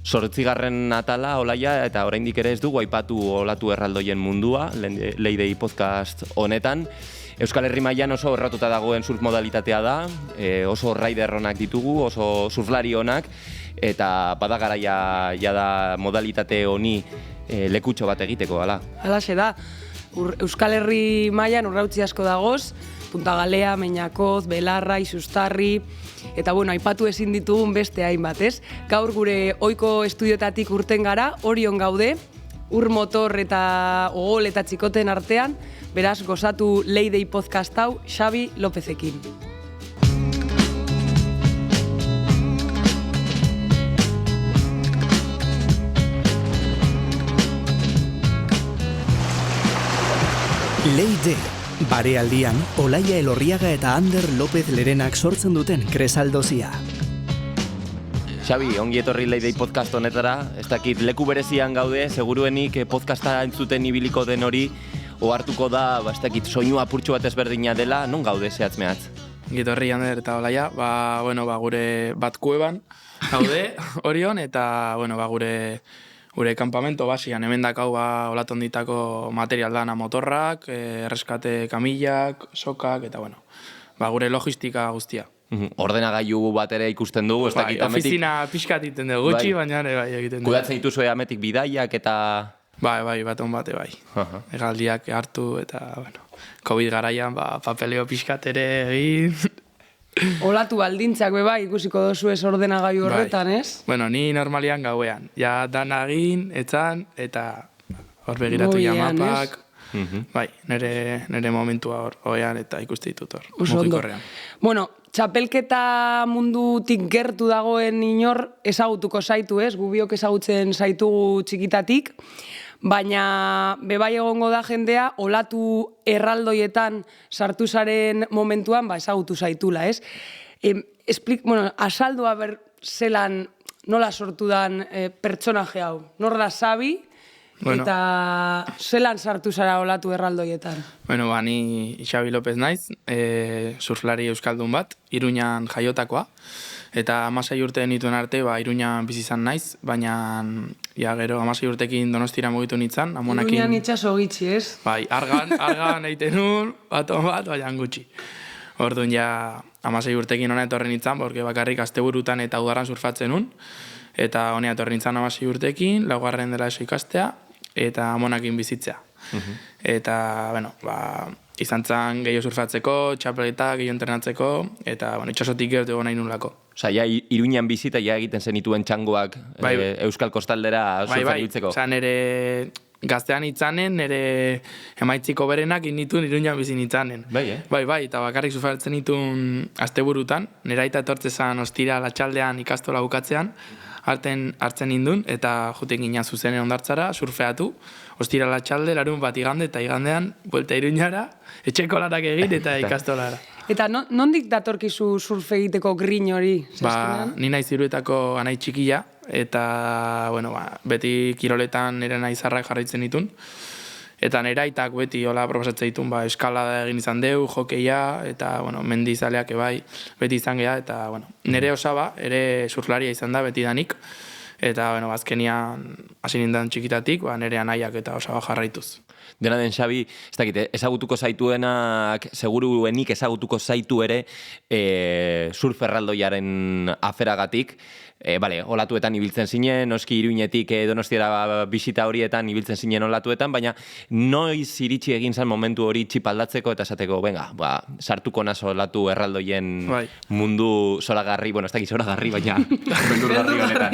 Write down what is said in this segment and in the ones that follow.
Zortzigarren atala, Olaia, eta oraindik ere ez dugu aipatu olatu erraldoien mundua, Leidei podcast honetan. Euskal Herri mailan oso erratuta dagoen surf modalitatea da, oso rider onak ditugu, oso surflari onak, eta bada garaia da modalitate honi lekutxo bat egiteko, hala. Halaxe da, Euskal Herri mailan urrautzi asko dagoz, Punta Galea, Meñakoz, Belarra, Isustarri, eta aipatu ezin ditugun beste hainbat, ez? Gaur gure ohiko estudiotatik urten gara, Orion gaude, ur motor eta ogol eta txikoten artean, beraz gozatu Leidei podcast hau Xabi Lopezekin. Leide, barealdian, Olaia Elorriaga eta Ander López Lerenak sortzen duten kresaldozia. Xabi, ongi etorri Leidei podcast honetara, ez dakit leku berezian gaude, seguruenik podcasta entzuten ibiliko den hori, ohartuko da, ez dakit soinu apurtxo bat ezberdina dela, non gaude zehatz mehatz? Ongi etorri Ander eta Olaia, gure bat kueban gaude, Orion, eta gure kanpamento basian, hemen dakau olaton ditako material dana motorrak, erreskate kamillak, sokak, eta gure logistika guztia. Ordenagailu bat ere ikusten dugu, ez dakit ametik... Ofizina pixkat egiten dugu, gutxi, baina egiten dugu. Kudatzen dituzue ametik bidaiak eta... Baton bate, Egaldiak hartu eta, COVID garaian, papeleo pixkat ere egin... Olatu baldintzak ikusiko dozu ez ordenagailu horretan, ez? Ni normalian gauean. Ja, dana egin, etzan, eta hor begiratu jamapak. Nire momentua hor oean eta ikuste ditut hor. Mugikorrean. Txapelketa mundutik gertu dagoen inor ezagutuko zaitu, ez? Gubiok ezagutzen zaitugu txikitatik. Baina bebai egongo da jendea, olatu erraldoietan sartu zaren momentuan ezagutu zaitula, ez? Azaldu zelan nola sortu dan pertsonaje hau. Nor da Xabi eta zelan sartu zara olatu erraldoietan? Ni Xabi López naiz, surflari euskaldun bat, Iruñan jaiotakoa. Eta 16 urte nituen arte, Iruñan bizi izan naiz, baina gero 16 urtekin Donostira mugitu nintzen. Iruñan itxaso gitxi, ez? Argan egiten nun, baton bat, baina gutxi. Orduan 16 urtekin hona etorri nintzen, porque bakarrik asteburutan eta udaran surfatzen nun. Eta hona etorri nintzen 16 urtekin, laugarren dela eso ikastea, eta amonakin bizitzea. Eta, izan zen gehiago surfatzeko, txapeleta, gehiago entrenatzeko, eta itxasotik gertu egon nahi nulako. Osa, Iruñan bizita egiten zenituen txangoak Euskal Kostaldera surfaritzeko? Nire gaztean itzanen, nire emaitziko berenak inituen Iruñan bizi nitzanen. Eta bakarrik surfatzen nituen asteburutan, nire aita etortzezan ostira latxaldean ikastola bukatzean, hartzen nindun, eta juten gina zuzenen ondartzara, surfeatu, ostira latxalde, larun bat igande, eta igandean, buelta Iruñara, etxeko lanak egin, eta ikastolara. Eta nondik datorkizu surfe egiteko grin hori? Ni naiz Iruetako anai txikia, eta, beti kiroletan nire naizarrak jarraitzen ditun. Eta nire aitak beti hola proposatzen ditun, eskalada egin izan deu, jokeia, eta, mendizaleak beti izan geha, eta, nire osaba, ere surflaria izan da beti danik. Eta, azkenian hasi nindan txikitatik, nire anaiak eta osaba jarraituz. Dena den, Xabi, ez dakit, ezagutuko zaituenak, seguruenik ezagutuko zaitu ere surf erraldoiaren aferagatik. Olatuetan ibiltzen zinen, noski Iruñetik Donostiara bisita horietan ibiltzen zinen olatuetan, baina noiz iritsi egin zen momentu hori txipaldatzeko eta esateko, sartuko naz olatu erraldoien mundu zoragarri, ez dakit zoragarri, baina beldurgarri honetan.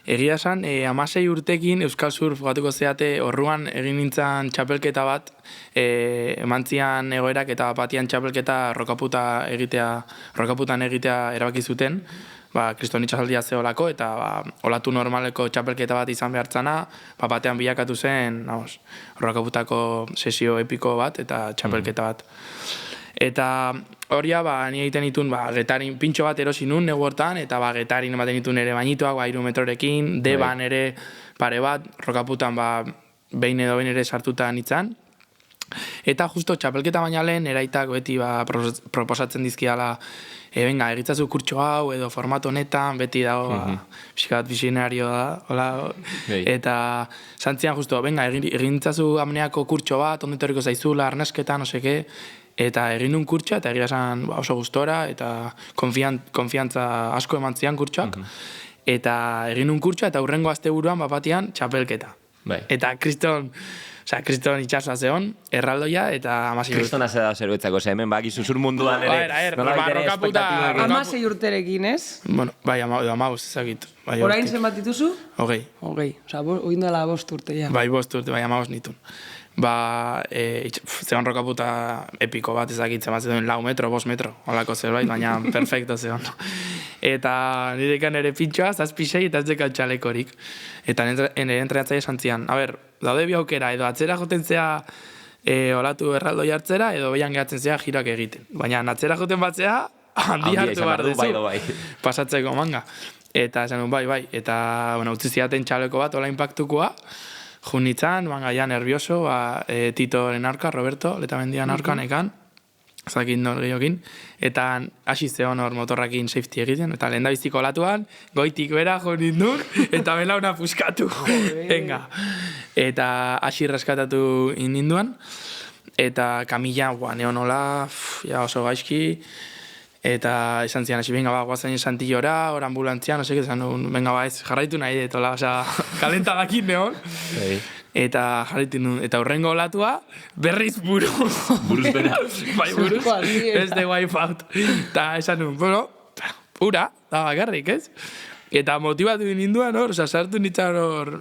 Egia esan, 16 urtekin Euskal Surf gatuko zeate orruan egin nintzen txapelketa bat, emantzian egoerak eta batian txapelketa rokaputan egitea erabaki zuten, kriston itxasaldia zeolako, eta olatu normaleko txapelketa bat izan behartzana, batean bilakatu zen rokaputako sesio epiko bat eta txapelketa bat. Eta horia, ni egiten ditun, getarin pintxo bat erosi nun negu hortan, eta getarin ematen ditun ere bainituak, 3 metrorekin, deban ere pare bat, rokaputan behin edo behin ere sartuta nintzen. Eta justo txapelketa baina lehen, eraitak beti proposatzen dizkiala venga, egitzazu kurtso hau, edo formato honetan, beti dago, pixkat visionario da, hola, eta santzian justo, venga, egintzazu amneako kurtso bat, ondetoriko zaizula, arnasketan, oseke, eta egin nun kurtsoa, eta egia esan oso gustora, eta konfiantza asko eman zian kurtsoak, eta egin nun kurtsoa, eta hurrengo asteburuan bapatian txapelketa. Eta kriston itxasoa zeon, erraldoia, eta amasei urte. Kristona zeda zeruetzako, hemen baki zuzur munduan ere. Barrokaputa... 16 urterekin, ez? Bueno, bai, 15 ezagit. Orain zenbat dituzu? 20. Osa, oindala 5 urte, ja. Bai, 5 urte, bai, 15 nitun. Zeon rokaputa epiko bat ezagitzen bat zeuden 4 metro, 5 metro, holako zerbait, baina perfecto zeon. Eta nirekan ere pintxoa, 7-6 eta ez dekat txalekorik. Eta nire entrenatzaile santzian, daude bi aukera, edo atzera joten zea olatu erraldo jartzera, edo behan gehatzen zea jirak egiten. Baina atzera joten batzea, handi hartu behar duzu, pasatzeko manga. Eta esan bai, eta utzi ziaten txaleko bat, hola impactukoa, junitzan, ja nervioso, Titoren aurka, Roberto, letamendian aurka nekan, zakin nor gehiokin, eta hasi zeon hor motorrakin safety egiten, eta lehen da biziko olatuan, goitik bera jonit nur, eta belauna puskatu. Venga. Eta hasi reskatatu indinduan, eta kamila, neon hola, oso gaizki, eta esan zian, hasi, venga, guazain Santillora, hor ambulantzian, osek, esan nun, venga, ez, jarraitu nahi detola, osea, kalentadakin neon. Eta jarraitu nun, eta hurrengo olatua, berriz buruz bera. Bai, buruz, ez de wipe out. Eta esan nun, bueno, ura, da bakarrik, ez? Eta motibatu ninduan hor, sartu nintzen hor,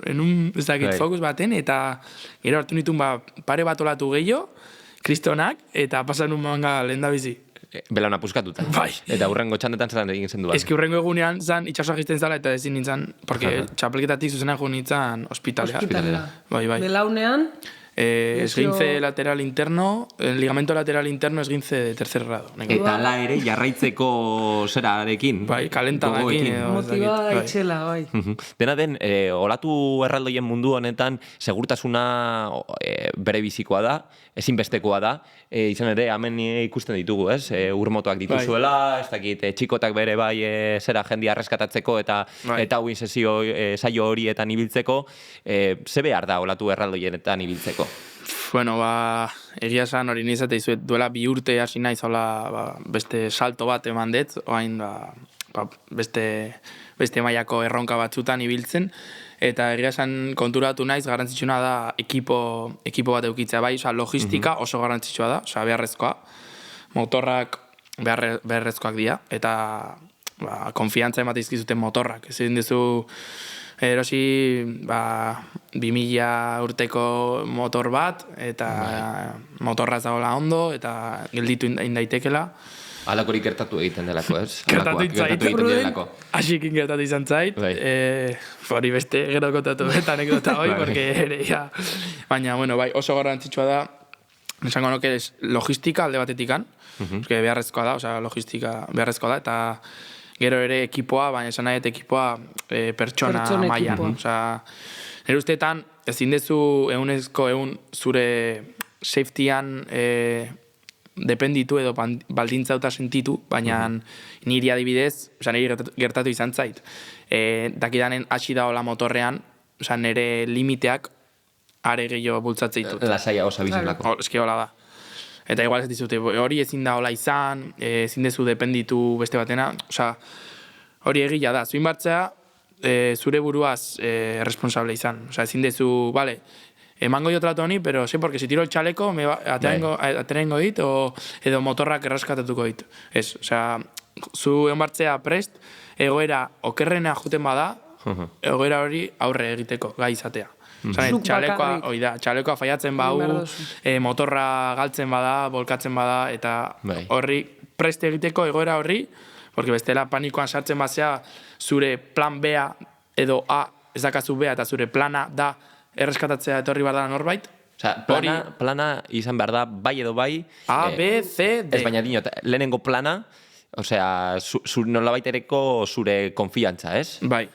fokus baten, eta gero hartu nituen pare bat olatu gehiago, kristonak, eta pasan nun manga lehen da bizi. Belauna puskatuta. Bai. Eta hurrengo txandetan zelan egin zen duan. Ez ki hurrengo egunean zan itxasoa jizten zala eta ezin nintzen, porque txapelketatik zuzenan jo nintzen hospitalea. Bai. Belaunean? Esguince lateral interno, el ligamento lateral interno esguince de tercer grado. Eta ala ere jarraitzeko zerarekin. Bai, kalentagakin. Motiba itxela, bai. Dena den, olatu erraldoien mundu honetan, segurtasuna bere bizikoa da, ezinbestekoa da, izan ere, hemen ikusten ditugu, ez? Urmotoak dituzuela, ez dakit, txikotak bere bai zera jendia arreskatatzeko eta hauin saio horietan ibiltzeko, ze behar da olatu erraldoienetan ibiltzeko? Bueno, egia esan hori nizate izuet duela 2 urte hasi naiz beste salto bat eman dut, oain beste mailako erronka batzutan ibiltzen, eta egia esan konturatu naiz garrantzitsuna da ekipo bat eukitzea bai, logistika oso garrantzitsua da, beharrezkoa, motorrak beharrezkoak dira, eta konfiantza ematizkizuten motorrak, ezin dizu erosi 2000 urteko motor bat, eta motorra ez dagoela ondo, eta gelditu indaitekela. Alakorik gertatu egiten delako, ez? Gertatu egiten delako. Asikin gertatu izan zait. Hori beste gero kontatu eta anekdota hoi, porque ere, ja. Baina, bueno, bai, oso garrantzitsua da, esango nuke logistika alde batetikan, beharrezkoa da, logistika beharrezkoa da, eta gero ere ekipoa, baina esan nahi ekipoa pertsona mailan. Nire usteetan, ezin dezu ehunezko zure safetyan dependitu edo baldintzauta sentitu, baina niri adibidez, niri gertatu izan zait. Dakidanen hasi daola motorrean, nire limiteak are gehiago bultzatzea ditut. Lasaia oso biziklako. Eski hola da. Eta igual ez dizute, hori ezin da hola izan, ezin dezu dependitu beste batena, hori egia da, zuin bartzea, zure buruaz responsable izan. Ezin dezu, bale, emango jo trato honi, pero sé, porque si tiro el chaleco, aterengo dit, edo motorrak erraskatatuko dit. Ez, zu egon bartzea prest, egoera okerrena juten bada, egoera hori aurre egiteko, gai izatea. Txalekoa faiatzen bau, motorra galtzen bada, bolkatzen bada, eta horri preste egiteko egoera horri, porque bestela panikoan sartzen bazea, zure plan B-a edo A ez dakazu B-a eta zure plana da erreskatatzea etorri behar da norbait. Plana izan behar da bai edo bai. A, B, C, D. Ez baina dinot, lehenengo plana, nolabait ereko zure konfiantza, ez? Bai.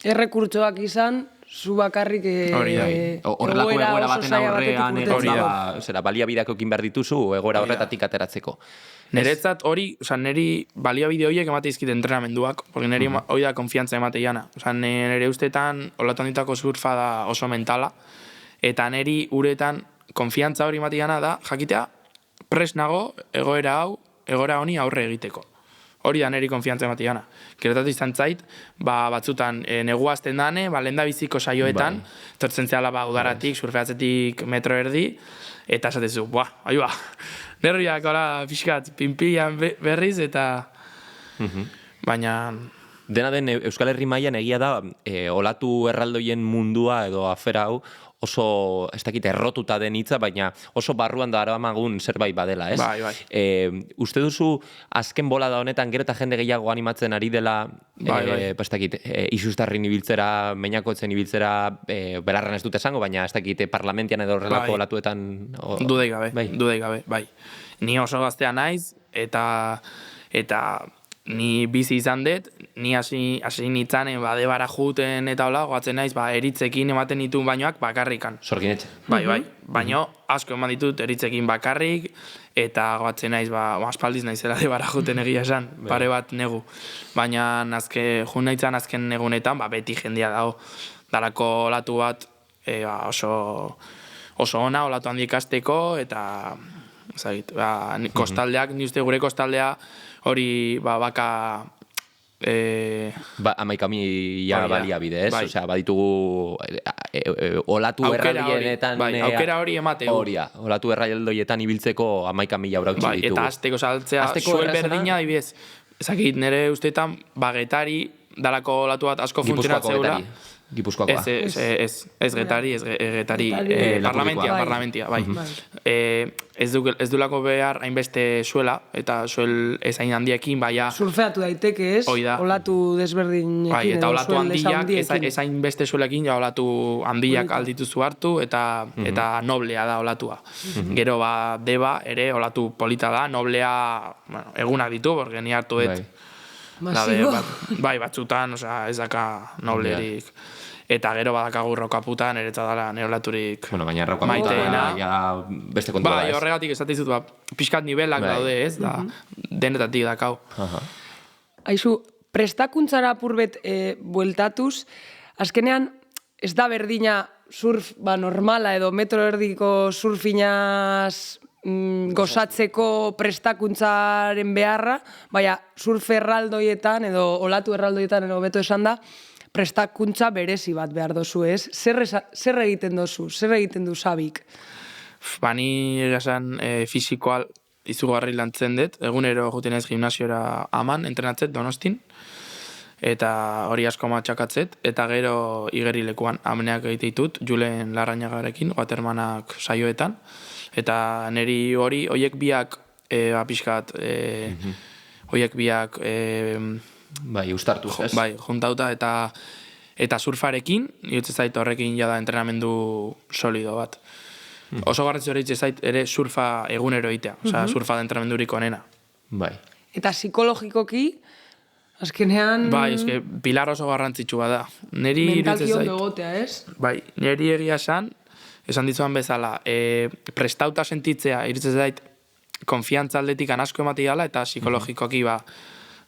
Errekurtsoak izan, zu bakarrik Horrelako egoera baten aurrean urtetzeko. zera baliabideak ekin behar dituzu egoera horretatik ateratzeko. Niretzat hori, niri baliabide horiek emate izkit entrenamenduak, porque niri hori da konfiantza emate jana. Nire ustetan, olatan ditako surfa da oso mentala, eta niri uretan konfiantza hori emate jana da, jakitea, pres nago egoera honi aurre egiteko. Hori da niri konfiantza emate jana. Gertatu izan zait, batzutan neguazten dane, lehen da biziko saioetan, tortzen zehala udaratik, surfeatzetik metro erdi, eta esatezu, nerviak pixkat, pinpilan berriz, eta baina... Dena den Euskal Herri mailan egia da, olatu erraldoien mundua edo afera hau, oso, ez dakit, errotuta den hitza, baina oso barruan da aramagun zerbait badela, ez? Bai. Uste duzu, azken bolada honetan, gero eta jende gehiago animatzen ari dela, ez dakit, isustarrin ibiltzera, meinakotzen ibiltzera, belarran ez dut esango, baina ez dakit, parlamentian edo horrelako olatuetan... Dudei gabe, bai. Ni oso gaztea naiz, eta ni bizi izan dut, ni hasi nitzanen debara juten eta hola, goatzen naiz, eritzekin ematen ditun bainoak bakarrikan. Sorginetxe. Bai, baino asko eman ditut eritzekin bakarrik, eta goatzen naiz, aspaldiz naizela debara juten egia esan, pare bat negu. Baina jun nahitzan azken negunetan, beti jendia dago, dalako olatu bat oso ona, olatu handik ikasteko, eta kostaldeak, ni uste gure kostaldea, hori baka... 11.000 baliabide, ez? Osea, baditugu olatu erraldienetan... Aukera hori emate. Olatu erraldietan ibiltzeko 11.000 brautxi ditugu. Eta azteko saltzea, suel berdina, dibidez. Ezakit, nire usteetan, Getari, dalako olatu bat asko funtzionatzeula. Gipuzkoakoa. Ez Getari, parlamentia, bai. Ez du behar hainbeste suela, eta suel ez hain handiekin, baina... Surfeatu daiteke, ez? Olatu desberdinekin. Bai, eta olatu handiak, ez hainbeste suelekin, olatu handiak aldituzu hartu, eta noblea da olatua. Gero, deba, ere, olatu polita da, noblea egunak ditu, borgen ni hartu dut. Masibo. Bai, batzutan, ez daka noblerik. Eta gero badakagu rokaputan, eretza dala neolaturik Bueno, baina rokaputan beste kontua da, ez? Bai, horregatik esatizut, pixkat nivelak daude, ez? Denetatik dakau. Aizu, prestakuntzara apurbet bueltatuz, azkenean, ez da berdina surf normala edo metro erdiko surfinaz gozatzeko prestakuntzaren beharra, baina surf erraldoietan edo olatu erraldoietan edo beto esan da, prestakuntza berezi bat behar dozu, ez? Zer egiten dozu? Zer egiten du Sabik? Ni esan fisikoa izugarri lantzen dut, egunero juten ez gimnasiora aman, entrenatzet Donostin, eta hori asko matxakatzet, eta gero igerilekuan ameneak egiteitut, Julen Larrañagarekin, Watermanak saioetan, eta niri horiek biak pixkat, horiek biak Bai, ustartuz, ez? Bai, juntauta eta surfarekin, nire zait horrekin jada entrenamendu solido bat. Oso garrantzitsua hori zait ere surfa egunero egitea, surfa da entrenamendurik onena. Bai. Eta psikologikoki, azkenean... Bai, pilar oso garrantzitsua da. Mentalki ondo egotea, ez? Bai, niri egia esan ditzuan bezala, prestauta sentitzea, iritzen zait, konfiantza aldetik asko emati gala, eta psikologikoki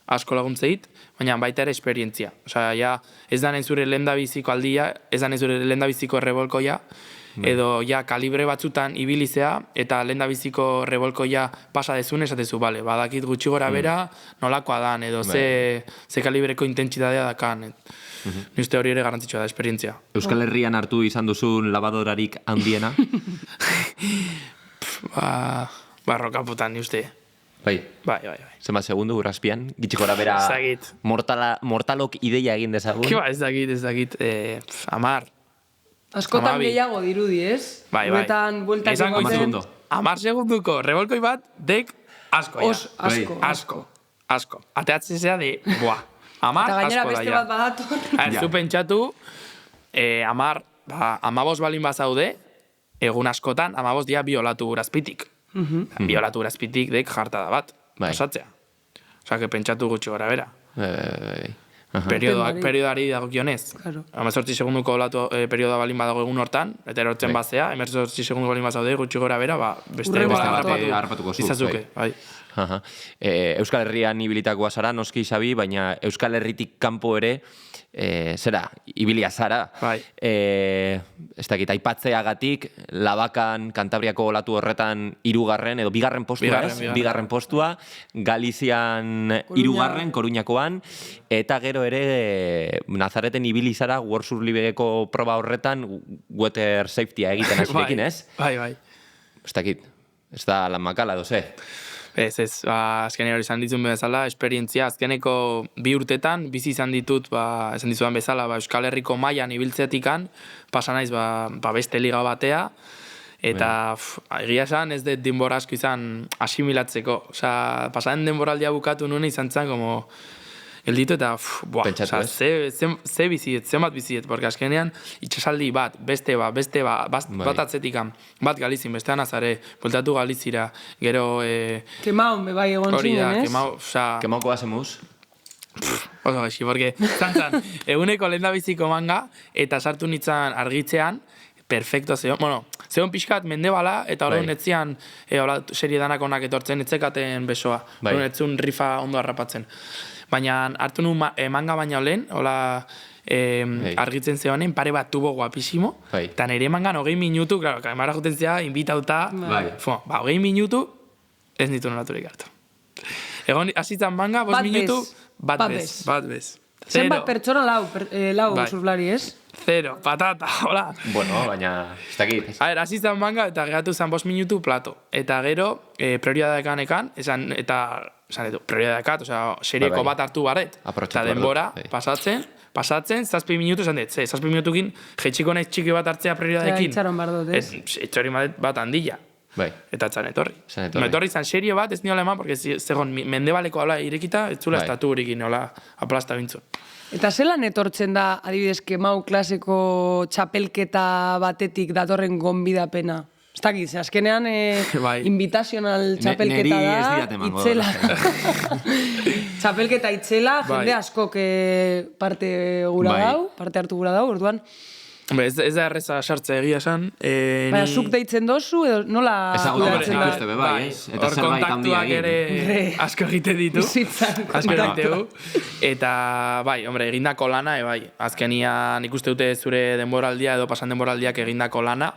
asko laguntzeit, baina baita ere esperientzia. Osea, ez da nahi zure lehendabiziko aldia, ez da nahi zure lehendabiziko rebolkoia, edo kalibre batzutan ibilizea, eta lehendabiziko rebolkoia pasa dezun, esatezu, bale, badakit gutxi gora bera, nolakoa dan, edo ze kalibreko intentsitatea dakan. Ni uste hori ere garrantzitsua da, esperientzia. Euskal Herrian hartu izan duzun labadorarik handiena? Rokaputan, ni uste. Bai. Zenbat segundu urraspian, gitxikora bera mortalok ideia egin dezagun. Ez dakit, 10. Askotan gehiago dirudi, ez? Bai. Bueltak egoten. 10 segunduko rebolkoi bat, dek asko. Asko. Ateatzen zea de, 10 asko da. Eta gainera beste bat badator. Zu pentsatu, 10, 15 balin bazaude, egun askotan, 15 dia biolatu urazpitik. Biolatu urazpitik dek jarta da bat, osatzea. Osa, pentsatu gutxi gora bera. periodoari dagokionez. Claro. 18 segunduko olatu periodoa balin badago egun hortan, eta erortzen bazea, 18 segundu balin bazaude, gutxi gora bera, beste harrapatuko zu. izazuke, bai. Euskal Herrian ibilitakoa zara, noski Xabi, baina Euskal Herritik kanpo ere, zera, ibilia zara. Bai. Ez dakit, aipatzeagatik, Labakan, Kantabriako olatu horretan irugarren, edo bigarren postua, bigarren postua, Galizian irugarren, Koruñakoan, eta gero ere Nazareten ibili zara World Surlibeko proba horretan water safetya egiten hasirekin, ez? Bai. Ez dakit, ez da lan makala, doze. Ez, azkenean hori izan dituen bezala, esperientzia, azkeneko 2 urtetan, bizi izan ditut, esan dizudan bezala, Euskal Herriko mailan ibiltzetikan, pasa naiz, beste liga batea, eta egia esan ez dut denbora asko izan asimilatzeko. Osea, pasaren denboraldia bukatu nuen izan zen, como, gelditu eta, ze biziet, zenbat biziet, porque azkenean, itxasaldi bat, beste bat atzetikan, bat Galizin, bestean azare, bueltatu Galizira, gero... Kemaun, bebai egon zinen, ez? Kemauko bazemuz? Oso gaixi, porque zantzan, eguneko lehen da biziko manga, eta sartu nintzen argitzean, perfecto, zeon pixkat mendebala, eta horren netzian serie danak onak etortzen, etzekaten besoa, horren netzun rifa ondo harrapatzen. Baina hartu nuen manga baina lehen, hola argitzen zehonen, pare bat tubo guapisimo, eta nire mangan 20 minutu, claro, kamara juten zea, invitauta, 20 minutu, ez nitu nolaturik hartu. Egon, asitzen manga, 5 minutu, bat bez. Zenbat pertsona lau surflari, ez? 0, patata, hola. Bueno, baina, ez dakit. A ver, hasi zan manga, eta geratu zan 5 minutu plato. Eta gero, prioridadekan prioridadekat, osea, serieko bat hartu barret. Eta denbora, pasatzen, 7 minutu esan dut, 7 minutukin, jetxiko nahiz txiki bat hartzea prioridadekin. Itxaron bardot, ez? Etxori bat handila. Eta etzan etorri. Etorri zan serie bat, ez niola eman, porque zegoen mendebaleko hola irekita, ez zula estatu horikin hola aplasta bintzun. Eta zelan etortzen da, adibidez, Kemau klaseko txapelketa batetik datorren gonbidapena? Ez dakit, azkenean invitational txapelketa da, itzela. Txapelketa itzela, jende askok parte hartu gura dau, orduan. Ez da erreza sartzea egia esan. Baina, zuk deitzen dozu, edo nola... Ezagutzen ikuste be, Hor kontaktuak ere asko egite ditu. Asko egite du. Eta, egindako lana, azkenian ikuste dute zure denboraldia edo pasan denboraldiak egindako lana.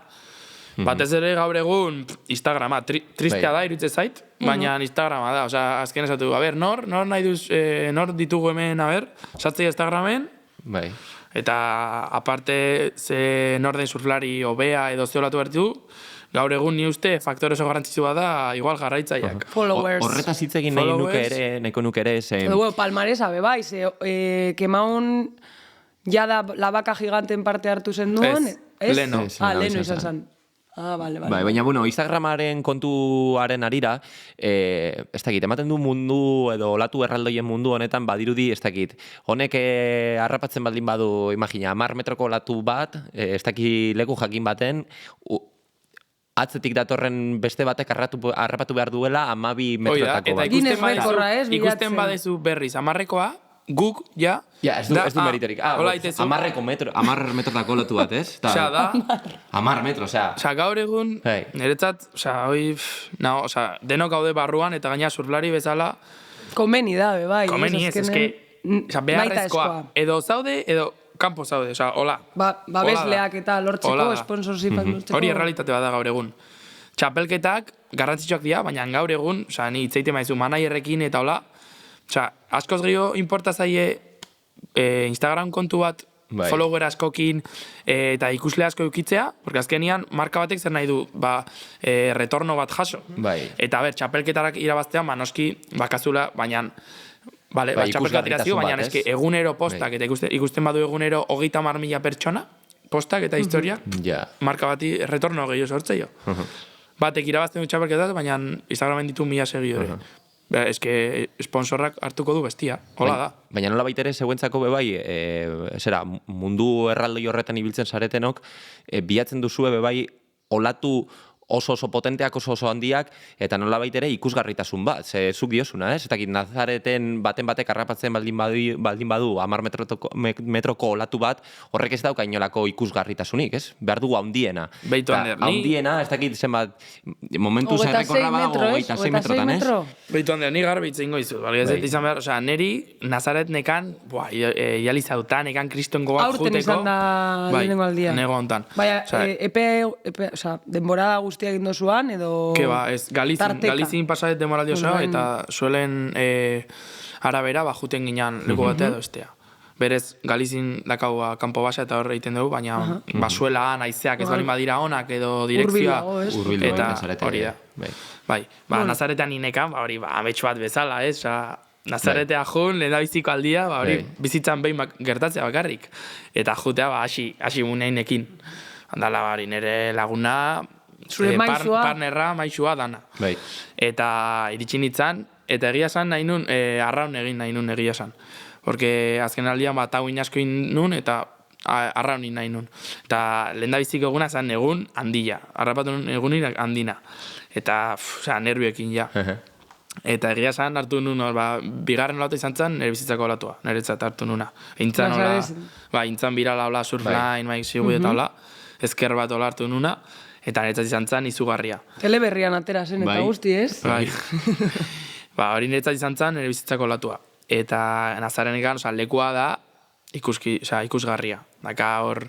Batez ere gaur egun Instagrama, tristea da, irutze zait, baina Instagrama da. Osea, azken esatu, nor nahi duz, nor ditugu hemen, sartzea Instagramen. Eta aparte ze norden surflari obea edo zeolatu bertu, gaur egun ni uste faktore oso garrantzitsua da igual jarraitzaileak. Followers. Horretaz hitz egin nahiko nuke ere. Palmaresa, bai, Kemaun jada labaka giganten parte hartu zen duen. Leno. Leno izan zen. Bale. Baina, Instagramaren kontuaren arira, ez dakit, ematen du mundu edo olatu erraldoien mundu honetan badirudi, ez dakit, honek harrapatzen baldin badu, imagina, 10 metroko olatu bat, ez dakit leku jakin baten, atzetik datorren beste batek harrapatu behar duela 12 metrotako bat. Ikusten badezu berriz, 10rekoa, guk, ja... Ez du meriterik. 10 metrotako olatu bat, ez? Osea, da... 10 metro, osea... Osea, gaur egun, niretzat, denok gaude barruan, eta gaina surflari bezala... Komeni da, bai. Komeni ez, eske... Beharrezkoa. Edo zaude, edo kanpo zaude, osea, hola. Babesleak eta lortzeko, sponsorshipak lortzeko... Hori errealitate bat da gaur egun. Txapelketak garrantzitsuak dira, baina gaur egun, osea, ni itzaite maizu managerrekin eta hola... Osea, askoz gehiago importa zaie Instagram kontu bat, follower askokin eta ikusle asko eukitzea, porque azkenian marka batek zer nahi du, retorno bat jaso. Eta txapelketarak irabaztea, noski, bakazula, baina, txapelketak irazio, baina eski egunero postak, eta ikusten badu egunero 30.000 pertsona, postak eta historiak, marka bati retorno gehiago sortzeio. Batek irabazten du txapelketak, baina Instagramen ditu 1000 seguidore. Eske sponsorrak hartuko du bestia, hola da. Baina nola baitere, zeuentzako bebai, mundu erraldoi horretan ibiltzen saretenok, bilatzen duzue bebai olatu oso potenteak, oso handiak, eta nolabait ere ikusgarritasun bat, ze zuk diosuna, ez? Eta Nazareten batek harrapatzen baldin badu 10 metroko olatu bat, horrek ez dauka inolako ikusgarritasunik, ez? Behar dugu handiena. Beitu Ander, ni... Handiena, ez dakit zenbat, momentu zerrekorra badago 26 metrotan, ez? Beitu Ander, ni garbi itzein goizu, ez izan behar, osea, neri Nazaret nekan, ializautan, nekan kristongo bat juteko. Aurten izan da lehenengo aldia. Nego hontan. Baina, denbora guztia egin dozuan, edo... Ke ba, ez, Galizin pasadet demoraldi osoa, eta suelen arabera, juten ginean leku batea edo estea. Berez, Galizin dakau kanpo basa eta hor egiten dugu, baina basuela naizeak ez balin badira onak edo direkzioa. Urbil dago, eta Nazarete. hori da. Bai, Nazaretan inekan, hori, ametsu bat bezala, ez? Nazaretea jun, lehen da biziko aldia, hori, bizitzan behin gertatzea bakarrik. Eta jutea, hasi muneinekin. Handala, bari, nire laguna, partnerra, maixua dana. Eta iritsi nintzen, eta egia esan nahi nun, arraun egin nahi nun egia esan. Porque azken aldian hau inasko nun, eta arraun nahi nun. Eta lehen da biziko eguna zen egun handia. Arrapatu nun egunin handina. Eta, nervioekin ja. Eta egia esan hartu nun, bigarren olatu izan zen, nire bizitzako olatua, niretzat hartu nuna. Intzan hola, intzan birala hola, surfline, maik zigu eta hola, ezker bat hola hartu nuna, eta niretzat izan zen izugarria. Teleberrian atera zen eta guzti, ez? Bai. Hori niretzat izan zen, nire bizitzako olatua. Eta Nazarenekan, lekua da, ikusgarria. Daka hor,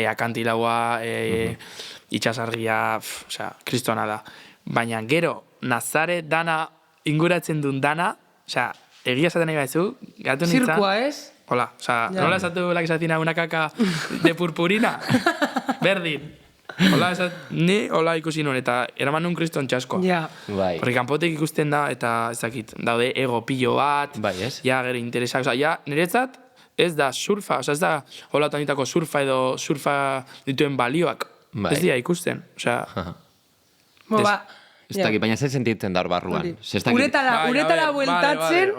akantilaua, itxasargia, kristona da. Baina gero, Nazare dana, inguratzen duen dana, egia esaten nahi baizu, gatu nintzen... Zirkua, ez? Hola, nola esatu lakizatina una kaka de purpurina? Berdin. Hola, ni hola ikusi nuen, eta eraman nun kriston txaskoa. Ja. Horri kanpotek ikusten da, eta ezakit, daude ego pilo bat, ja, gero interesak, niretzat, ez da surfa, ez da hola tanitako surfa edo surfa dituen balioak. Ez dira ikusten, Ez dakit, baina zer sentitzen da hor barruan. Uretara bueltatzen,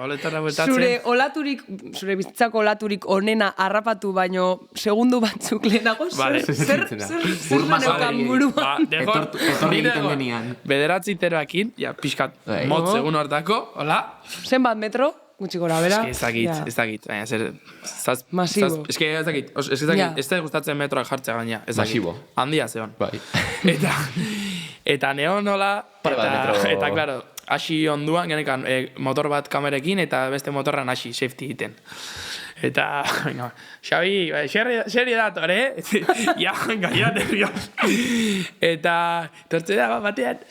zure olaturik, zure bizitzako olaturik onena harrapatu baino segundu batzuk lehenago, zer zaneukan buruan. Etorri egiten denean. Bederatzi teroakin, pixkat motz egun hortako, hola? Zenbat metro? Gutxi gora, bera? Ez dakit, baina zer... Masibo. Ez dakit, ez da gustatzen metroak jartzea gaina. Masibo. Handia zeon. Eta neon hola, eta klaro, hasi onduan, genekan motor bat kamerekin, eta beste motorran hasi, safety egiten. Eta, Xabi, xerri dator, Ja, nervios. Eta, tortze da batean,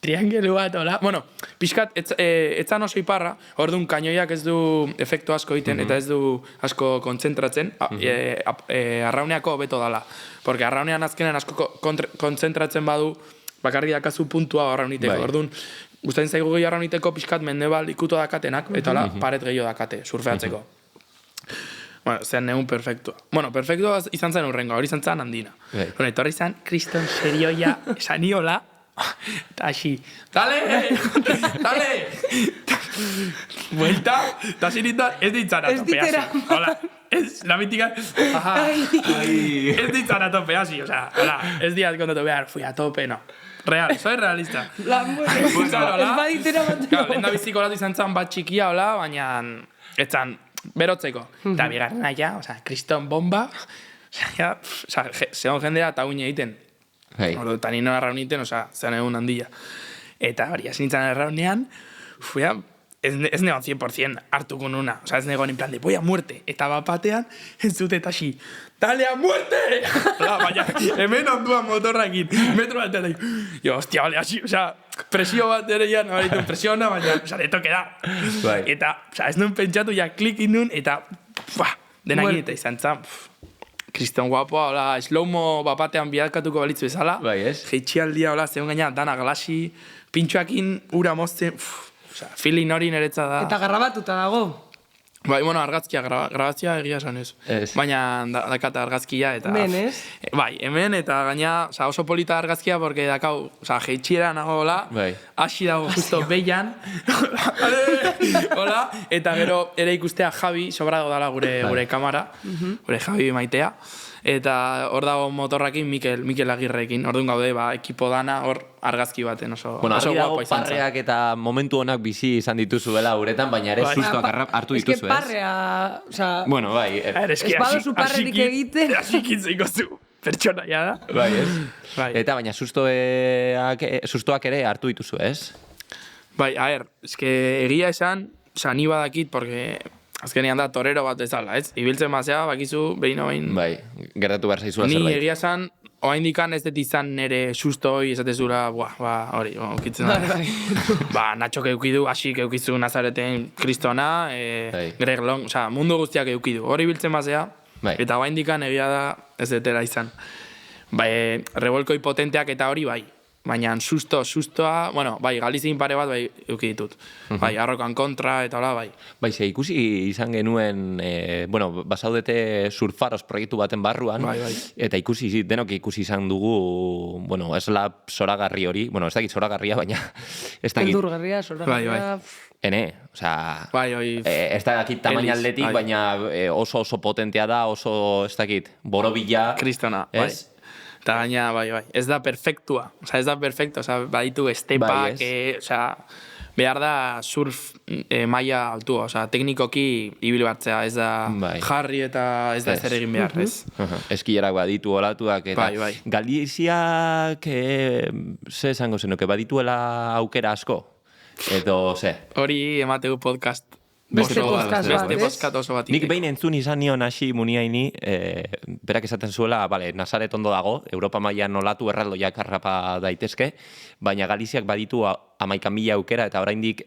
triangelu bat, hola. Bueno, pixkat, etzan oso iparra, orduan kainoiak ez du efektu asko egiten, eta ez du asko kontzentratzen, arrauneako beto dala. Porque arraunean azkenean asko kontzentratzen badu, bakarri dakazu puntua arrauniteko. Orduan, gustatzen zaigu gehi arrauniteko pixkat mendebal ikuto dakatenak, eta hola, paret gehiago dakate, surfeatzeko. Bueno, zean neun perfektua. Bueno, perfektua izan zen urrengo, hori izan zen handina. Bueno, etorri izan, kriston serioia, esan iola, eta aixi, dale! Buelta, eta zinitan, ez ditzan atope hasi. Hola, la mítica, ez ditzan atope hasi, ez diat kontatu behar, fui a tope, no. Real, soy realista. Ez baditera bat. Lehen da biziko latu izan zen bat txikia, hola, baina ez zan berotzeko. Eta bigarren aia, kriston bomba, zeon jendea eta uine egiten. Ordo, eta nino arrauniten, zean egun handia. Eta hori, hasi nintzen arraunean, ez negon 100% hartuko nuna. Ez negon en plan de, voy a muerte. Eta bapatean, ez zute eta xi, dale a muerte! Baina, hemen onduan motorrakin, metro bat eta jo, hostia, bale, hasi, presio bat ere ya, nabaritu, presio ona, baina, leto queda. Eta, ez nuen pentsatu, ja, klikin nun, eta, denakin, eta izan zan, kriston guapoa, hola, slow-mo bapatean bialkatuko balitzu bezala. Jeitxialdia, hola, zegoen gaina, dana galasi, pintxoakin, ura mozten, feeling hori niretza da. Eta garrabatuta dago. Bai, bueno, argazkia, grabazia egia esan ez. Baina dakat argazkia eta... Hemen, ez? Bai, hemen eta gaina oso polita argazkia, porque dakau, jeitxiera nago, hola, hasi dago justo beian, hola, eta gero ere ikustea Javi, sobrago dala gure kamara, gure Javi maitea, Eta hor dago motorrakin Mikel Agirrekin. Orduan gaude, ekipo dana hor argazki baten oso argi dago guapo izan zen. parreak eta momentu honak bizi izan dituzuela uretan, baina ere sustoak hartu dituzu, ez? Ez que parrea, osa... Bueno, bai. Ez baduzu parrerik egiten. Asikitzeko zu pertsonaia da. Bai, ez? Bai. Eta baina sustoak ere hartu dituzu, ez? Bai, eske egia esan, ni badakit, porque azkenean da torero bat bezala, ez? Ibiltzen bazea, bakizu, behin. Bai, gertatu behar zaizula Ni zerbait. egia esan, oraindikan ez dut izan nere susto hori esatezura, hori, ukitzen da. Natxok eukidu, Asik eukizu Nazareten kristona, Greg Long, mundu guztiak eukidu. Hori biltzen bazea, eta oraindikan egia da ez dutela izan. Rebolkoi potenteak eta hori bai. Baina sustoa, Galizien pare bat euki ditut. Arrokan kontra eta hola, bai. Ze ikusi izan genuen, basaudete Surfaros proiektu baten barruan, eta denok ikusi izan dugu, eslap zoragarri hori, ez dakit zoragarria, baina ez dakit... Beldurgarria, zoragarria... ez dakit tamaina aldetik, baina oso potentea da, oso, ez dakit, borobila... Kristona, bai. Eta gaina, ez da perfektua. Ez da perfektua, baditu estepak, behar da surf maila altua, teknikoki ibil bartzea, ez da jarri eta ez da zer egin behar, ez? Eskillerak baditu olatuak, eta Galiziak, ze esango zenuke, badituela aukera asko? Edo, ze? Hori emategu podcast. Beste podcast oso bat. Nik behin entzun izan nion hasi Muniaini, berak esaten zuela, Nazaret ondo dago, Europa mailan olatu erraldoiak harrapa daitezke, baina Galiziak baditu 11.000 aukera, eta oraindik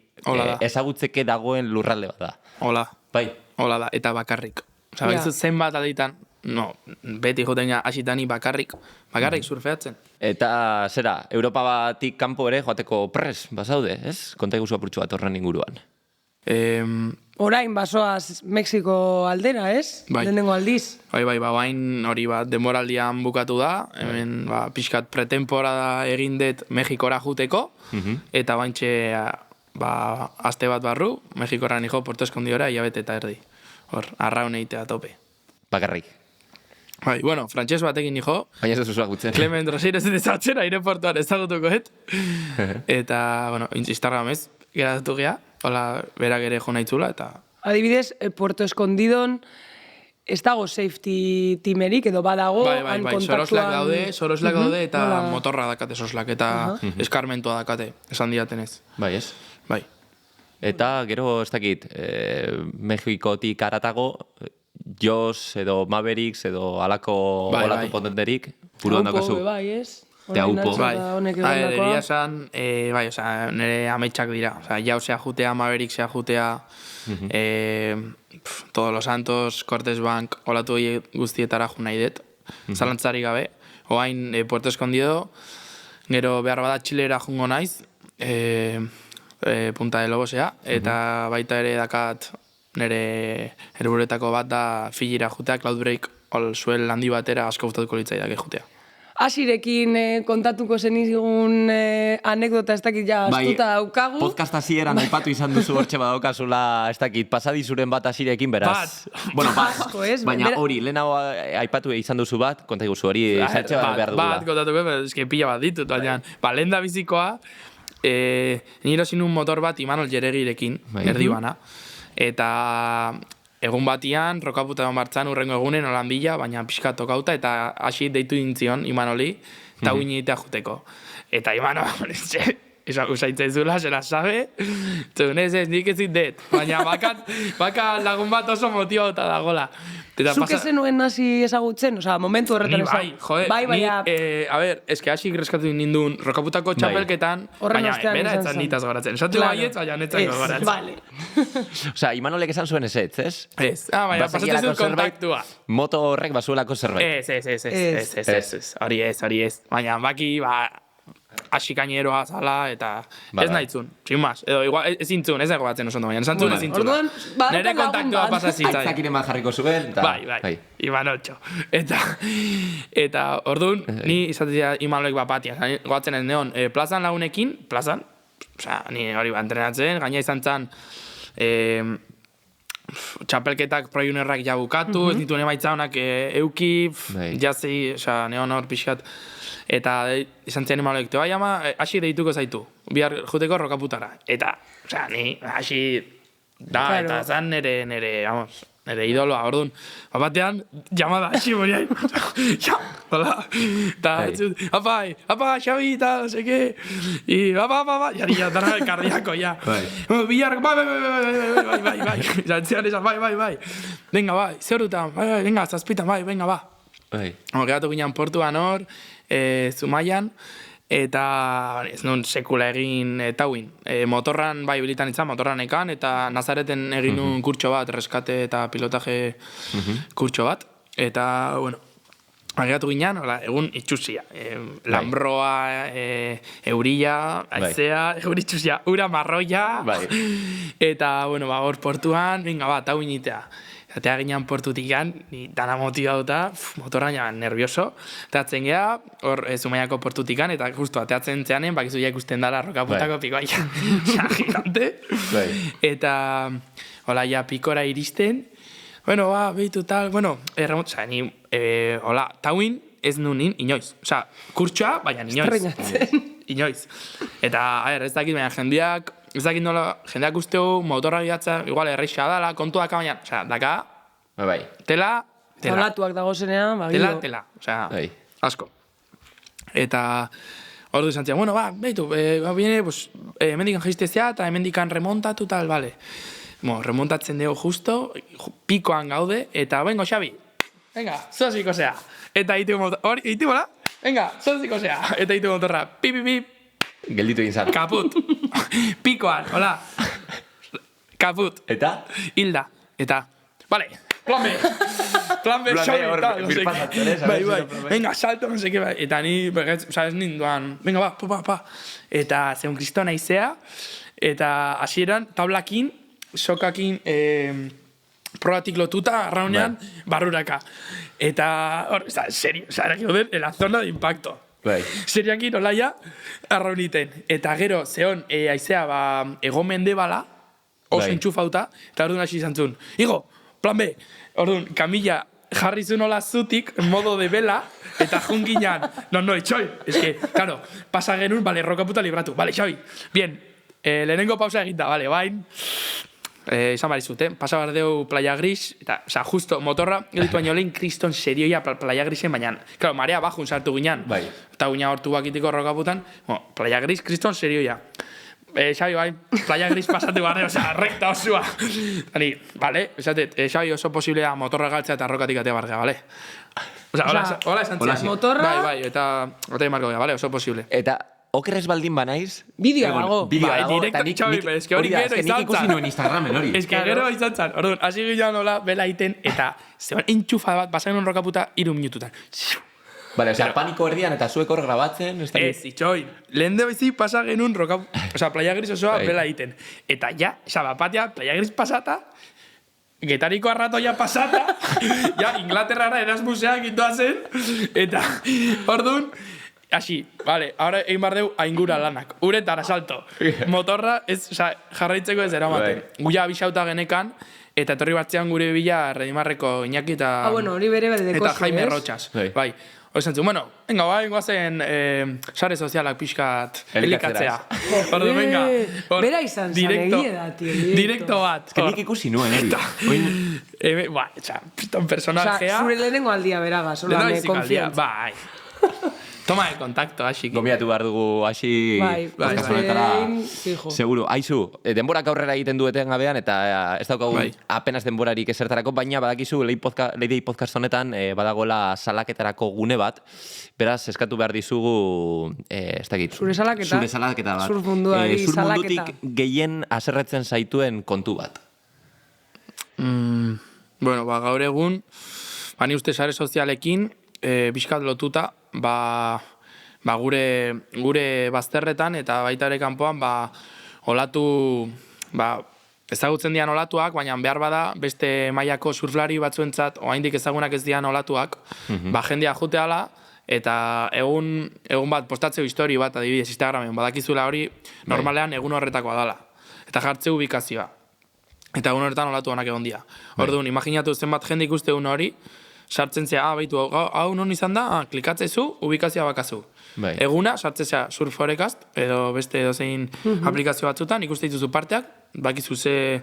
ezagutzeke dagoen lurralde bat da. Hola. Bai. Hola da, eta bakarrik. Bakizu zenbat alditan, beti joten hasitani bakarrik surfeatzen. Eta zera, Europa batik kanpo ere joateko pres, bazaude, ez? Konta iguzu apurtxu bat horren inguruan. Orain basoaz Mexiko aldera, ez? Lehenengo aldiz. Bain hori denboraldian bukatu da, hemen pixkat pretemporada egin dut Mexikora juteko, eta baintxe aste bat barru, Mexikora nijo Porto Eskondiora, hilabete eta erdi. Hor, arraun eitea tope. Bakarrik. Frantxez batekin nijo. Baina ez zuzua gutzen. Clement Roseiro ez ezatzen, aireportuan ezagutuko eta, Instagramez, geratatu gea. Hola, berak ere jo nahitzula, eta... Adibidez, Puerto Escondidon ez dago safety teamerik, edo badago, han kontaktuan... Soroslak daude, eta motorra dakate soslak, eta eskarmentua dakate, esan diatenez. Bai, ez? Bai. Eta, gero, ez dakit, Mexikotik aratago, Jos edo Mavericks edo alako potenterik, puru handakazu. Bai, ez? Eta upo. Egia esan, nire ametsak dira. Jau zea jutea, Maverick zea jutea, Todos los Santos, Cortes Bank, olatu guztietara ju nahi dut. Zalantzari gabe. Oain Puerto Escondido, gero behar bada Txilera jungo naiz, Punta de Lobosea, eta baita ere dakat nire helburuetako bat da Fijira jutea, Cloudbreak, suel handi batera asko gustatuko litzaidak jutea. Asirekin kontatuko zenigun anekdota ez dakit astuta daukagu. Podcast hasieran aipatu izan duzu hortxe badaukazula, ez dakit, pasadizuren bat Asirekin beraz. Bat. Baina hori, lehenago aipatu izan duzu bat, konta iguzu hori, zartxe bat behar dugula. Bat kontatuko, eske pila bat ditut, baina, lehen da bizikoa, nire zinun motor bat Imanol Jeregirekin, erdibana, eta... Egun batian, rokaputa egon bartzan, urrengo egunen, holandila, baina pixka tokauta, eta hasi deitu dintzion Imanoli, eta uinitea juteko. Eta Imanol, usaitzen zula, zela sabe, ez, nik ezin det, baina baka lagun bat oso motibauta dagoela. Zuk ezenuen hasi ezagutzen, momentu horretan ezagutzen. Bai, eske hasi greskatu nindun rokaputako txapelketan, baina bera etzan nitaz goratzen. Esatu baietz, baina netzan goratzen. Vale. Imanolek esan zuen ezetz, ez? Ez, baina pasatezun kontaktua. Moto horrek bazuelako zerbait. Ez. Hori ez. Baina baki, asikaineroa zala, eta ez nahitzun, sin más. Edo, igual, ez intzun, ez dago batzen oso ondo, baina esantzun ez intzun. Nere kontaktua pasazitzai. Aitzakiren bat jarriko zuen, eta... Bai, Imanoltxo. Eta, orduan, ni izatea Imanolek bapatia. Goatzen ez neon, plazan lagunekin, ni hori entrenatzen, gaina izan zan, txapelketak proiunerrak ja bukatu, ez dituen emaitza honak euki, Bai. jazi, osea, neon hor pixkat, eta izan zian emaloek, bai ama, hasi deituko zaitu, bihar juteko rokaputara, eta, osea, ni hasi da, Claro. eta zan nere, vamos, nere idoloa, orduan, batean, llamada, hasi boriain, ja, hola, eta, apai, Xabi, eta, no sé qué, y, apa, jari, ja, dara kardiako, ja, bihar, bai, zantzian esan, bai, venga, bai, zeurutan, bai, venga, zazpitan, bai, venga, ba. Bai. Geratu ginen portuan hor, Zumaian, eta ez nun sekula egin tauin. Motorran bai bilitan izan, motorran ekan, eta Nazareten egin nun kurtso bat, reskate eta pilotaje kurtso bat. Eta, bueno, geratu ginen, egun itxusia. Lambroa, eurilla, aizea, euritxusia, ura marroia. Bai. Eta, bueno, hor portuan, venga, tauin itea. Eta ginean portutikan, ni dana motibauta, motorran ja nervioso. Eta atzen geha, hor Zumaiako portutikan, eta justu ateatzen zeanen, bakizu ja ikusten dala rokaputako pikoa, ja gigante. Eta, hola, ja pikora iristen, bueno, behitu tal, bueno, oza, ni, hola, tauin ez nunin, inoiz. Oza, kurtsoa, baina inoiz. Inoiz. Eta, ez dakit, baina jendeak, ez dakit nola, jendeak usteu, motorra gidatza, igual erreixa dala, kontuak baina, osea, daka, Bai. tela, Olatuak dagozenean, bagilo. tela, osea, Bai. asko. Eta, ordu izan zian, bueno, behitu, bine, pues, hemendikan jaistezea, eta hemendikan remontatu, tal, bale. Remontatzen dugu justo, pikoan gaude, eta, bengo, Xabi, venga, zoziko zea. Eta itigu motorra, hori, itigu, la? Venga, zoziko zea. Eta itigu motorra, pip, Gelditu egin zan. kaput. Pikoan, hola. Kaput. Eta? Hilda. Eta, vale, plan B. Plan B, Plan B, Xabi, hor, tal, no sé birpasatzen, qué. ¿sabes? Bai, venga, salto, no sé qué, bai. Eta ni, oza, ez ninduan, venga, pa. Eta zeun kristo naizea, eta hasieran tablakin, sokakin, probatik lotuta, arraunean, barruraka. Eta, hor, serio, oza, joder, en la zona de impacto. Bai. Seriakin olaia arrauniten. Eta gero, zeon, aizea, ego mendebala, oso entxufauta, eta orduan hasi izan zuen. Igo, plan B, orduan, kamila jarri zuen hola zutik, modo de vela, eta junginan, no, itxoi, eske, claro, pasa genuen, vale, rokaputa libratu, vale, Xabi, bien, lehenengo pausa eginda, vale, bain, esan barizut, pasa bardeu Playa Gris, eta, oza, justo, motorra, gelitu baino lehen, kriston serioia Playa Grisen baina. Claro, marea bajun sartu ginean. Bai. Eta guina hortu bakitiko rokaputan, Playa Gris, kriston serioia. Xabi, bai, Playa Gris pasatu barre, oza, rekta osua. Ani, bale, esatet, Xabi oso posiblea motorra galtzea eta rokatik atea barga, bale? Oza, hola esan zian. Motorra... Bai, eta atea marko gara, bale, oso posible. Eta okerrez baldin banaiz... Bideoa dago. Bideoa dago, direkto, eta nik Xabi, eske hori gero nik izan ikusi zan. nuen Instagramen hori. Ez que gero izan zan, orduan, hasi ginean nola, bela iten, eta zeban entxufa bat, basagen un rokaputa 3 minututan. Vale, osea, paniko erdian eta zuek hor grabatzen, ez dakit. Ez, itxoi, lehen de bizi pasa genuen osea, Playa Gris osoa Bai. bela iten. Eta ja, bapatia, Playa Gris pasata, Getariko arratoia pasata, ja, Inglaterrara Erasmuseak itoa zen, eta, orduan, hasi, vale, ahora egin bar deu aingura lanak, uretara salto. Motorra, ez, oza, jarraitzeko ez eramaten. Guia abixauta genekan, eta etorri batzean gure bila Redimarreko Iñaki eta... bueno, hori bere dekozu, eta Jaime Rotxas. Bai. Hori zentzun, bueno, venga, bai, guazen sare sozialak pixkat elikatzea. Ordu, venga. Bera izan zan, egie da, tio. Direkto bat. Ez que nik ikusi nuen hori. Ba, piston personajea. Zure lehenengo aldia beragaz, hola, me konfiantza. Bai. Toma de contacto, hasi. Gomiatu behar dugu, hasi... Bai, fijo. Seguro. Aizu, denborak aurrera egiten dueten gabean, eta ez daukagu apenas denborarik esertarako, baina badakizu Leidei podcast honetan badagoela salaketarako gune bat, beraz, eskatu behar dizugu, ez dakit. Zure salaketa. Zure salaketa bat. Zur munduari salaketa. Mundutik gehien aserretzen zaituen kontu bat. Bueno, gaur egun, ni uste sare sozialekin, bizkat lotuta, gure bazterretan eta baita ere kanpoan olatu, ezagutzen dian olatuak, baina behar bada beste mailako surflari batzuentzat oraindik ezagunak ez dian olatuak, jendea juteala eta egun bat postatzeu histori bat adibidez Instagramen badakizula hori normalean egun horretakoa dala eta jartzeu ubikazioa. Eta egun horretan olatu onak egon dira. Orduan, imaginatu zenbat jende ikuste egun hori, sartzen zea, baitu, hau non izan da, klikatzezu, ubikazioa bakazu. Bai. Eguna, sartzea Surf Forecast, edo beste edozein aplikazio batzutan, ikuste dituzu parteak, bakizu ze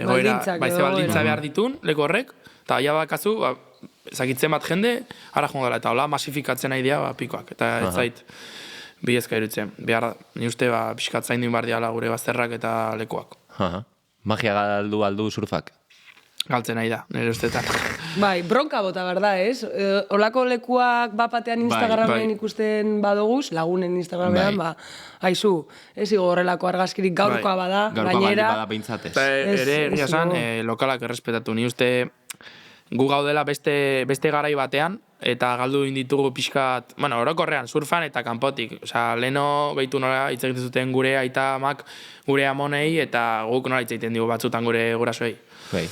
baldintza behar ditun, leku horrek, eta aia bakazu, ezakitzen bat jende, ara joan gara, eta hola masifikatzen nahi dira pikoak, eta ez zait bidezka irutzen. Behar, ni uste, pixkat zainduin behar diala gure bazterrak eta lekuak. Magia galdu aldu surfak. Galtzen nahi da, nire ustetan. Bai, bronka bota, berda, ez? Olako lekuak bapatean Instagramen ikusten badoguz, lagunen Instagramean, haizu, ez igo horrelako argazkirik gaurkoa bada, gainera... Bada behintzatez. Ere, esan, lokalak errespetatu, ni uste gu gaudela beste garai batean, eta galdu inditugu pixkat, bueno, orokorrean, surfan eta kanpotik. Osea, leno behitu nola hitz egiten zuten gure aita amak, gure amonei, eta guk nola hitz egiten digu batzutan gure gurasoei. Bai.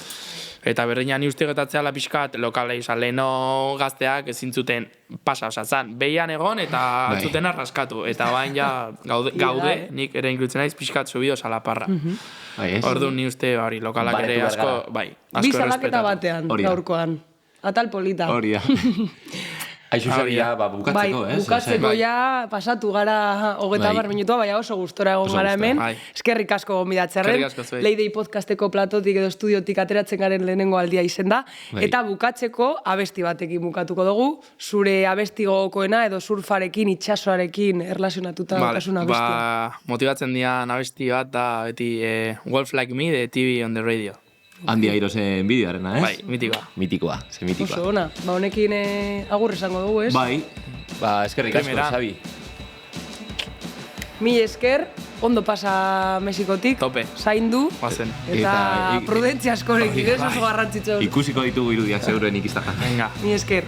Eta berdina ni uste getatzea la pixkat lokalei, oza, leno gazteak ezin zuten pasa, oza, zan, behian egon eta zuten arraskatu. Eta bain ja gaude, nik ere inklutzen naiz, pixkat subidos a la parra. Orduan ni uste hori lokalak ere asko, bai, asko errespetatu. Bi salaketa batean, gaurkoan. Atal polita. Hori da. Aixu zeria, bukatzeko, ez? Bukatzeko ja, pasatu gara 30 minutua, baina oso gustora egon gara hemen. Eskerrik asko gonbidatzerren. Leidei podcasteko platotik edo estudiotik ateratzen garen lehenengo aldia izen da. Eta bukatzeko abesti batekin bukatuko dugu. Zure abesti gogokoena edo surfarekin, itxasoarekin erlazionatuta kasun abestia. Motibatzen dian abesti bat da, beti, Wolf Like Me, de TV on the Radio. Handi Airosen bideoarena, ez? Bai, mitikoa. Mitikoa, ze mitikoa. Oso ona, honekin agur esango dugu, ez? Bai, eskerrik asko, Xabi. Mi esker, ondo pasa Mexikotik. Tope. Zaindu. Bazen. Eta prudentzia askorekin, ez oso garrantzitsu. Ikusiko ditugu irudiak, seguruenik iztaja. Venga. Mi esker.